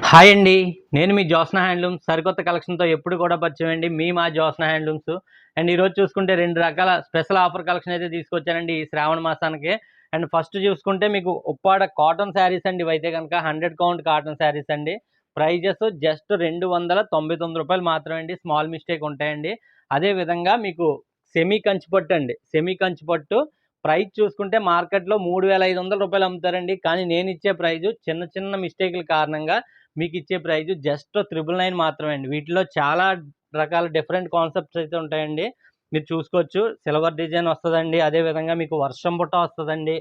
Hi అండి. నేను మీ Jyotsna handlooms సరికొత్త కలెక్షన్‌తో ఎప్పుడు కూడా పరిచయమండి. మా జ్యోత్స్న హ్యాండ్లూమ్స్. అండ్ ఈరోజు చూసుకుంటే 2 రకాల స్పెషల్ ఆఫర్ కలెక్షన్ అయితే తీసుకొచ్చానండి ఈ శ్రావణ మాసానికి. అండ్ ఫస్ట్ చూసుకుంటే మీకు ఉప్పాడ కాటన్ శారీస్ అండి. ఇవైతే గనక 100 కౌంట్ కాటన్ శారీస్ అండి. ప్రైజెస్ జస్ట్ రూ. 299 మాత్రమే అండి. స్మాల్ మిస్టేక్ ఉంటాయండి. అదే విధంగా మీకు సెమీ కంచిపట్టు అండి. సెమీ కంచిపట్టు ప్రైస్ చూసుకుంటే మార్కెట్‌లో రూ. 3500 అమ్ముతారండి. కానీ నేనిచ్చే ప్రైజు చిన్న చిన్న మిస్టేక్‌ల కారణంగా మీకిచ్చే ప్రైజు జస్ట్ 999 మాత్రమే అండి. వీటిలో చాలా రకాల డిఫరెంట్ కాన్సెప్ట్స్ అయితే ఉంటాయండి. మీరు చూసుకోవచ్చు. సిల్వర్ డిజైన్ వస్తదండి. అదే విధంగా మీకు వర్షం బుట్ట వస్తదండి.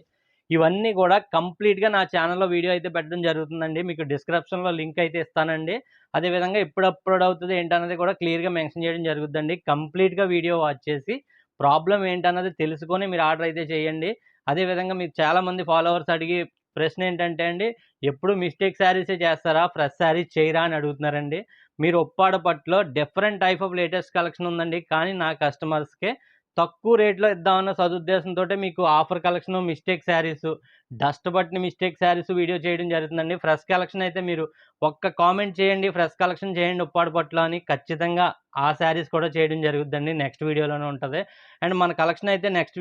ఇవన్నీ గూడా కంప్లీట్‌గా నా ఛానెల్‌లో వీడియో అయితే పెట్టడం జరుగుతుందండి. మీకు డిస్క్రిప్షన్‌లో లింక్ అయితే ఇస్తానండి. అదే విధంగా ఎప్పుడు అప్‌లోడ్ అవుతది ఏంటన్నది కూడా క్లియర్‌గా మెన్షన్ చేయడం జరుగుద్దండి. కంప్లీట్‌గా వీడియో వాచ్ చేసి ప్రాబ్లమ్ ఏంటన్నది తెలుసుకొని మీరు ఆర్డర్ అయితే చేయండి. అదే విధంగా మీకు చాలామంది ఫాలోవర్స్ అడిగే ప్రశ్న ఏంటంటే అండి, ఎప్పుడు మిస్టేక్ శారీసే చేస్తారా? ఫ్రెష్ శారీస్ చేయరా? అని అడుగుతున్నారండి. మీరు ఉప్పాడ పట్టులో different type of latus collection ఉందండి. కానీ నా కస్టమర్స్‌కే తక్కువ రేట్‌లో ఇద్దామన్న సదుద్దేశంతోటే మీకు offer collection, mistake saris, dust పట్టిన మిస్టేక్ శారీసు వీడియో చేయడం జరుగుతుందండి. ఫ్రెష్ కలెక్షన్ అయితే మీరు ఒక్క కామెంట్ చేయండి, ఫ్రెష్ కలెక్షన్ చేయండి ఉప్పాడ పట్టులో అని ఖచ్చితంగా ఆ శారీస్ కూడా చేయడం జరుగుద్దండి. నెక్స్ట్ వీడియోలోనే ఉంటది. అండ్ మన కలెక్షన్ అయితే నెక్స్ట్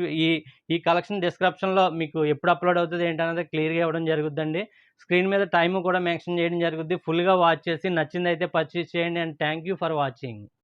ఈ కలెక్షన్ డిస్క్రిప్షన్‌లో మీకు ఎప్పుడు అప్‌లోడ్ అవుతది ఏంటనేది క్లియర్‌గా ఇవ్వడం జరుగుద్దండి. స్క్రీన్ మీద టైము కూడా మెన్షన్ చేయడం జరుగుద్ది. ఫుల్‌గా వాచ్ చేసి నచ్చిందైతే పర్చేజ్ చేయండి. And thank you for watching.